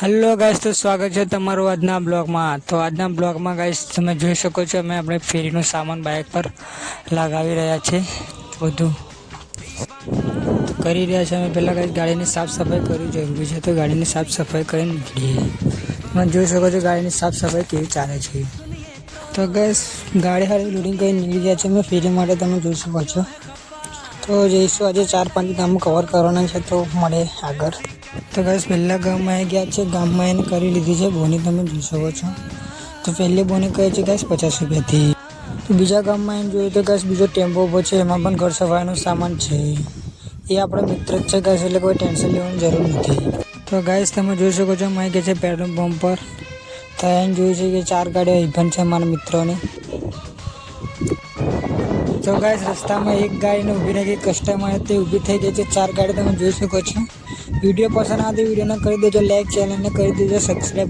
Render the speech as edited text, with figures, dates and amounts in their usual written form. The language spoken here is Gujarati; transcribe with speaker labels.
Speaker 1: हेलो गाइस, तो स्वागत है તમારું આજના બ્લોગમાં। તો આજના બ્લોગમાં ગાइस તમે જોઈ શકો છો અમે આપણે ફેરીનો સામાન બાઇક પર લગાવી રહ્યા છે। બધું કરી રહ્યા છે અમે। પહેલા ગાइस ગાડીની સાફ સફાઈ કરવી જરૂરી છે, તો ગાડીની સાફ સફાઈ કરીને નીકળીએ। તમે જોઈ શકો છો ગાડીની સાફ સફાઈ કેવી ચાલે છે। તો ગાइस ગાડી હારી લોડિંગ કરીને નીકળી ગયા છે અમે ફેરી માટે, તમે જોઈ શકો છો। તો જઈશું આજે 4-5 ગામ કવર કરવાના છે, તો મળે આગળ। तो गाइस पहला गाम में गया है, गाम में करी लीधी है बोनी, તમે જોઈ શકો છો। તો પહેલી બોની કહે છે ગાइस 50 રૂપિયાથી। તો બીજા ગામમાં એમ જોઈએ તો ગાइस બીજો ટેમ્પો ઉભો છે, એમાં પણ ઘર સફાઈનો સામાન છે। એ આપણો મિત્ર જ છે ગાइस, એટલે કોઈ ટેન્શન લેવાની જરૂર નથી। તો ગાइस તમે જોઈ શકો છો મેં કે છે પેટ્રોલ પંપ પર, તો એમ જોયું છે કે 4 ગાડીઓ ઇવન છે મારા મિત્રોની। तो गाइस रस्ताમાં એક ગાડીને ઊભી રાખી કસ્ટમર તે ઊભી થઈ ગઈ છે 4 ગાડી, તમે જોઈ શકો છો। वीडियो पसंद आती वीडियो ने कर दीजिए लाइक, चैनल ने कर दीजिए सब्सक्राइब।